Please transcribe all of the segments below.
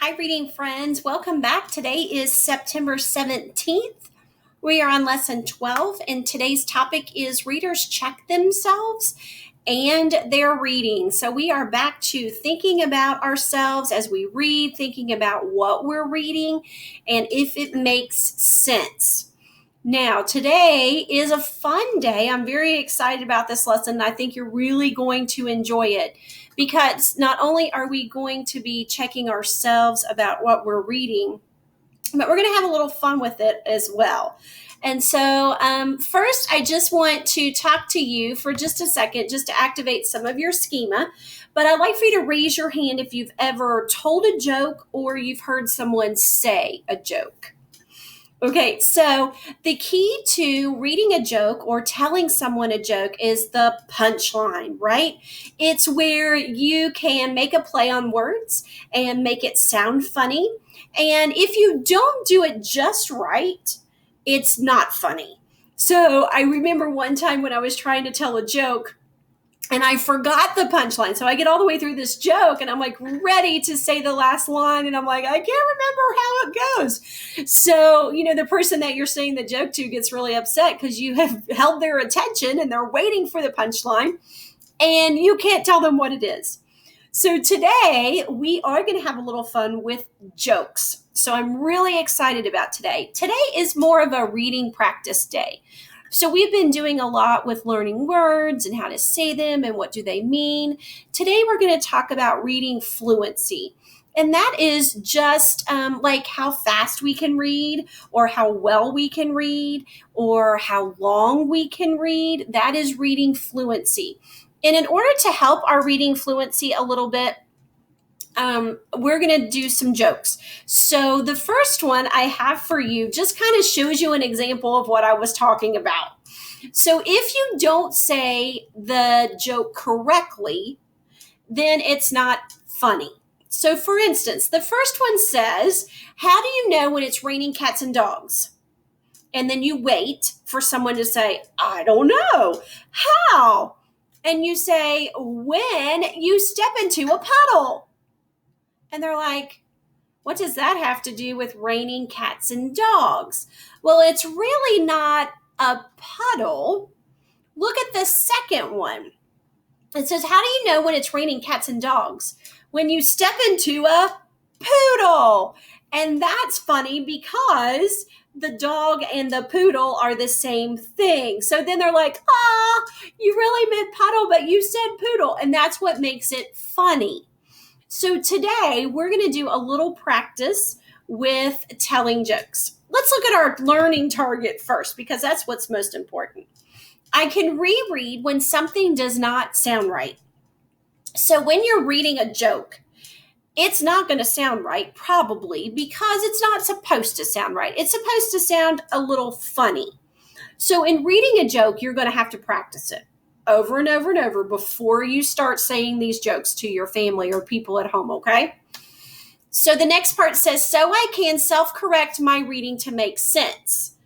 Hi, reading friends. Welcome back. Today is September 17th. We are on lesson 12, and today's topic is readers check themselves and their reading. So we are back to thinking about ourselves as we read, thinking about what we're reading, and if it makes sense. Now, today is a fun day. I'm very excited about this lesson. I think you're really going to enjoy it because not only are we going to be checking ourselves about what we're reading, but we're going to have a little fun with it as well. And so, first, I just want to talk to you for just a second, just to activate some of your schema. But I'd like for you to raise your hand if you've ever told a joke or you've heard someone say a joke. Okay, so the key to reading a joke or telling someone a joke is the punchline, right? It's where you can make a play on words and make it sound funny. And if you don't do it just right, it's not funny. So I remember one time when I was trying to tell a joke, and I forgot the punchline. So I get all the way through this joke and I'm like ready to say the last line. And I'm like, I can't remember how it goes. So, the person that you're saying the joke to gets really upset because you have held their attention and they're waiting for the punchline and you can't tell them what it is. So today we are going to have a little fun with jokes. So I'm really excited about today. Today is more of a reading practice day. So we've been doing a lot with learning words and how to say them and what do they mean. Today we're going to talk about reading fluency. And that is just like how fast we can read or how well we can read or how long we can read. That is reading fluency. And in order to help our reading fluency a little bit, we're going to do some jokes. So the first one I have for you just kind of shows you an example of what I was talking about. So if you don't say the joke correctly, then it's not funny. So for instance, the first one says, how do you know when it's raining cats and dogs? And then you wait for someone to say, I don't know. How? And you say, when you step into a puddle. And they're like, what does that have to do with raining cats and dogs? Well, it's really not a puddle. Look at the second one. It says, how do you know when it's raining cats and dogs? When you step into a poodle. And that's funny because the dog and the poodle are the same thing. So then they're like, you really meant puddle, but you said poodle. And that's what makes it funny. So today we're going to do a little practice with telling jokes. Let's look at our learning target first because that's what's most important. I can reread when something does not sound right. So when you're reading a joke, it's not going to sound right probably because it's not supposed to sound right. It's supposed to sound a little funny. So in reading a joke, you're going to have to practice it over and over and over before you start saying these jokes to your family or people at home, okay? So the next part says, so I can self-correct my reading to make sense.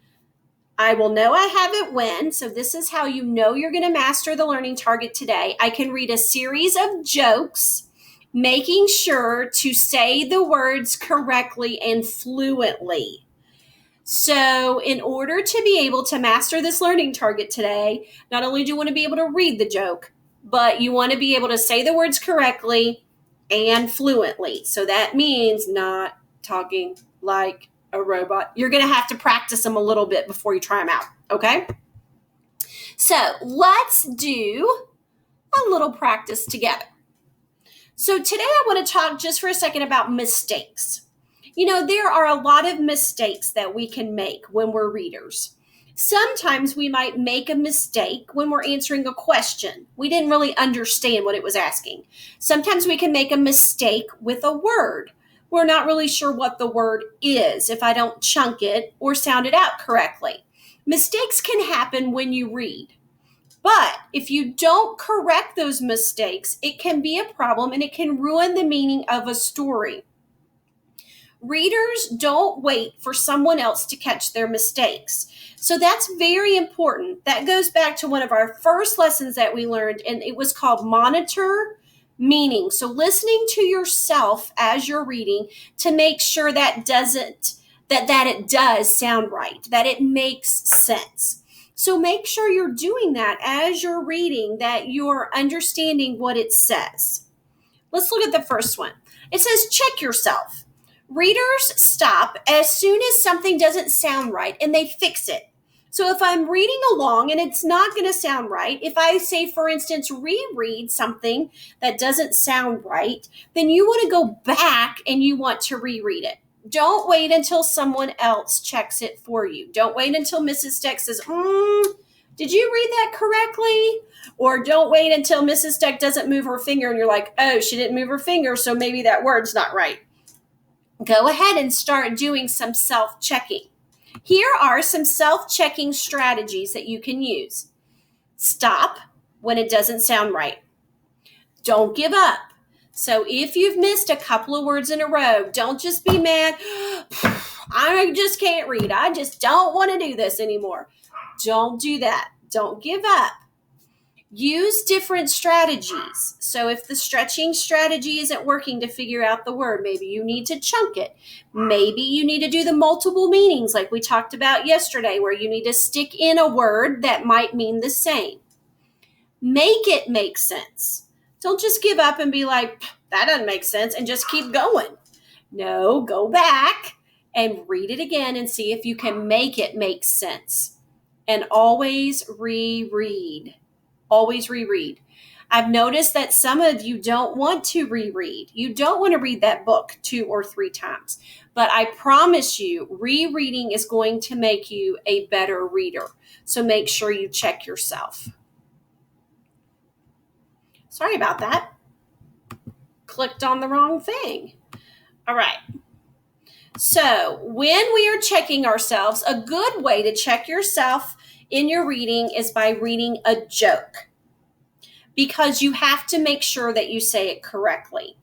I will know I have it when, so this is how you know you're going to master the learning target today. I can read a series of jokes, making sure to say the words correctly and fluently. So in order to be able to master this learning target today, not only do you want to be able to read the joke, but you want to be able to say the words correctly and fluently. So that means not talking like a robot. You're going to have to practice them a little bit before you try them out, okay? So let's do a little practice together. So today I want to talk just for a second about mistakes. There are a lot of mistakes that we can make when we're readers. Sometimes we might make a mistake when we're answering a question. We didn't really understand what it was asking. Sometimes we can make a mistake with a word. We're not really sure what the word is if I don't chunk it or sound it out correctly. Mistakes can happen when you read. But if you don't correct those mistakes, it can be a problem and it can ruin the meaning of a story. Readers don't wait for someone else to catch their mistakes. So that's very important. That goes back to one of our first lessons that we learned, and it was called monitor, meaning. So listening to yourself as you're reading to make sure that it does sound right, that it makes sense. So make sure you're doing that as you're reading, that you're understanding what it says. Let's look at the first one. It says, check yourself. Readers stop as soon as something doesn't sound right and they fix it. So if I'm reading along and it's not going to sound right, if I say, for instance, reread something that doesn't sound right, then you want to go back and you want to reread it. Don't wait until someone else checks it for you. Don't wait until Mrs. Steck says, did you read that correctly? Or don't wait until Mrs. Steck doesn't move her finger and you're like, oh, she didn't move her finger, so maybe that word's not right. Go ahead and start doing some self-checking. Here are some self-checking strategies that you can use. Stop when it doesn't sound right. Don't give up. So if you've missed a couple of words in a row, don't just be mad. I just can't read. I just don't want to do this anymore. Don't do that. Don't give up. Use different strategies. So if the stretching strategy isn't working to figure out the word, maybe you need to chunk it. Maybe you need to do the multiple meanings like we talked about yesterday, where you need to stick in a word that might mean the same. Make it make sense. Don't just give up and be like, that doesn't make sense, and just keep going. No, go back and read it again and see if you can make it make sense. And always reread. Always reread. I've noticed that some of you don't want to reread. You don't want to read that book 2 or 3 times. But I promise you, rereading is going to make you a better reader. So make sure you check yourself. Sorry about that. Clicked on the wrong thing. All right. So when we are checking ourselves, a good way to check yourself in your reading is by reading a joke, because you have to make sure that you say it correctly.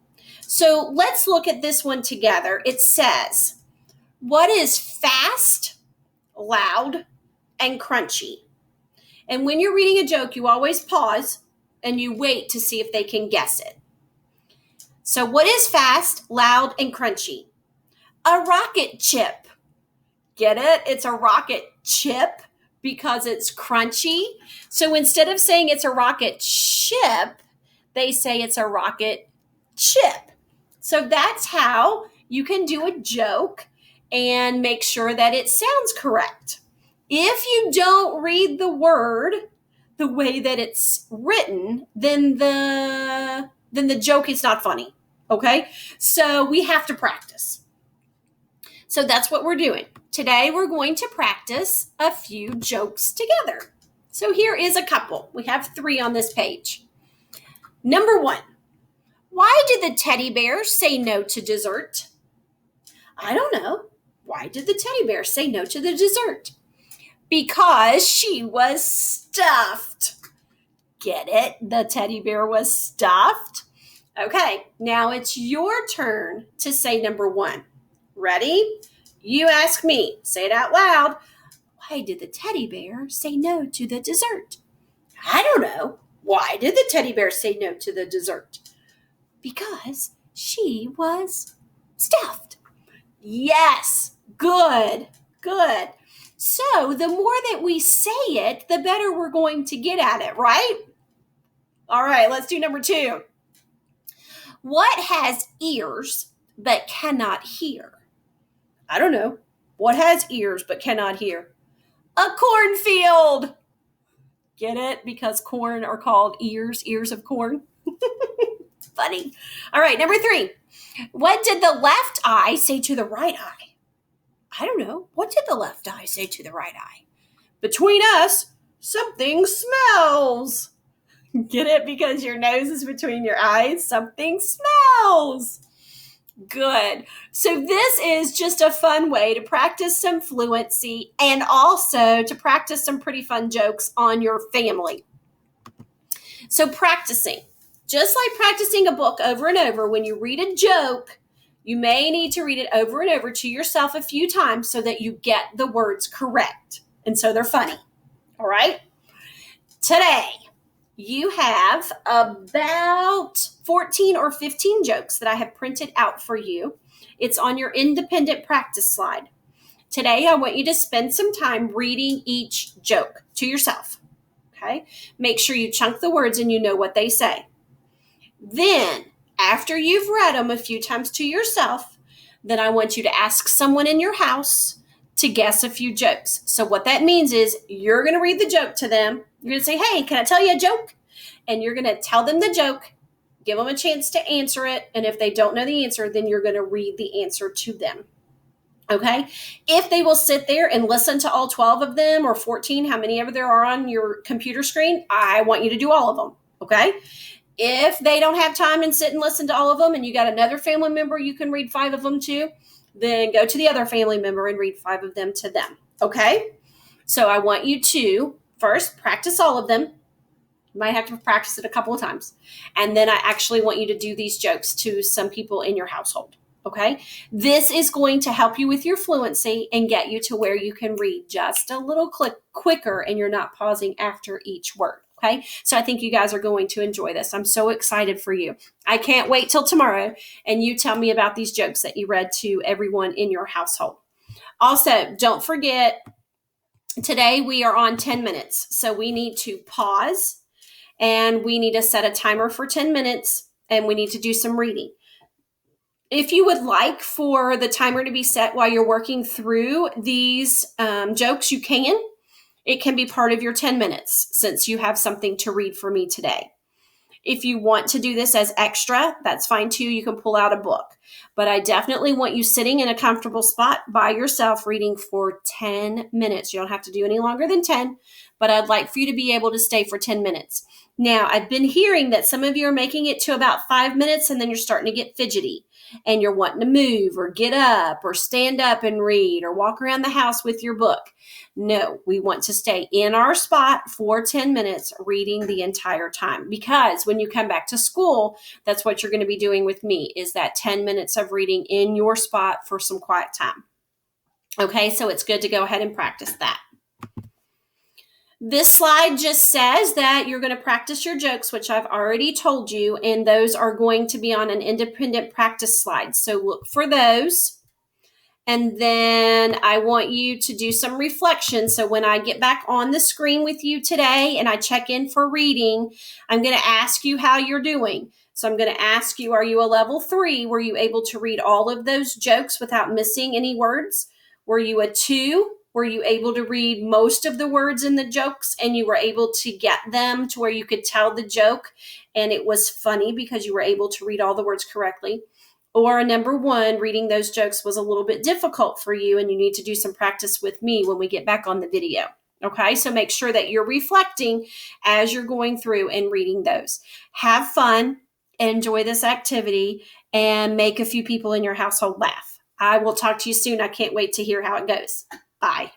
So let's look at this one together. It says, what is fast, loud, and crunchy? And when you're reading a joke, you always pause and you wait to see if they can guess it. So what is fast, loud, and crunchy? A rocket chip. Get it? It's a rocket chip because it's crunchy. So instead of saying it's a rocket chip, they say it's a rocket chip. So that's how you can do a joke and make sure that it sounds correct. If you don't read the word the way that it's written, then the joke is not funny. Okay? So we have to practice. So that's what we're doing. Today we're going to practice a few jokes together. So here is a couple. We have 3 on this page. Number 1. Why did the teddy bear say no to dessert? I don't know. Why did the teddy bear say no to the dessert? Because she was stuffed. Get it? The teddy bear was stuffed. Okay, now it's your turn to say number 1. Ready? You ask me. Say it out loud. Why did the teddy bear say no to the dessert? I don't know. Why did the teddy bear say no to the dessert? Because she was stuffed. Yes. Good. Good. So the more that we say it, the better we're going to get at it, right? All right, let's do number 2. What has ears but cannot hear? I don't know. What has ears but cannot hear? A cornfield. Get it? Because corn are called ears of corn. Funny. All right, number 3. What did the left eye say to the right eye? I don't know. What did the left eye say to the right eye? Between us, something smells. Get it? Because your nose is between your eyes, something smells. Good. So this is just a fun way to practice some fluency and also to practice some pretty fun jokes on your family. So practicing, just like practicing a book over and over, when you read a joke, you may need to read it over and over to yourself a few times so that you get the words correct. And so they're funny. All right? Today, you have about 14 or 15 jokes that I have printed out for you. It's on your independent practice slide. Today, I want you to spend some time reading each joke to yourself. Okay? Make sure you chunk the words and you know what they say. Then, after you've read them a few times to yourself, then I want you to ask someone in your house to guess a few jokes. So what that means is you're going to read the joke to them. You're going to say, hey, can I tell you a joke? And you're going to tell them the joke, give them a chance to answer it. And if they don't know the answer, then you're going to read the answer to them. Okay? If they will sit there and listen to all 12 of them or 14, how many ever there are on your computer screen, I want you to do all of them. Okay? If they don't have time and sit and listen to all of them and you got another family member you can read 5 of them to, then go to the other family member and read 5 of them to them. Okay? So I want you to first practice all of them. You might have to practice it a couple of times. And then I actually want you to do these jokes to some people in your household. Okay? This is going to help you with your fluency and get you to where you can read just a little quicker and you're not pausing after each word. Okay? So I think you guys are going to enjoy this. I'm so excited for you. I can't wait till tomorrow and you tell me about these jokes that you read to everyone in your household. Also, don't forget, today we are on 10 minutes. So we need to pause and we need to set a timer for 10 minutes and we need to do some reading. If you would like for the timer to be set while you're working through these jokes, you can. It can be part of your 10 minutes since you have something to read for me today. If you want to do this as extra, that's fine too. You can pull out a book. But I definitely want you sitting in a comfortable spot by yourself reading for 10 minutes. You don't have to do any longer than 10, but I'd like for you to be able to stay for 10 minutes. Now, I've been hearing that some of you are making it to about 5 minutes and then you're starting to get fidgety and you're wanting to move or get up or stand up and read or walk around the house with your book. No, we want to stay in our spot for 10 minutes reading the entire time, because when you come back to school, that's what you're going to be doing with me, is that 10 minutes of reading in your spot for some quiet time. Okay, so it's good to go ahead and practice that. This slide just says that you're going to practice your jokes, which I've already told you, and those are going to be on an independent practice slide. So look for those. And then I want you to do some reflection. So when I get back on the screen with you today and I check in for reading, I'm going to ask you how you're doing. So I'm going to ask you, are you a level 3? Were you able to read all of those jokes without missing any words? Were you a 2? Were you able to read most of the words in the jokes and you were able to get them to where you could tell the joke and it was funny because you were able to read all the words correctly? Or number 1, reading those jokes was a little bit difficult for you and you need to do some practice with me when we get back on the video. Okay, so make sure that you're reflecting as you're going through and reading those. Have fun, enjoy this activity, and make a few people in your household laugh. I will talk to you soon. I can't wait to hear how it goes. Bye.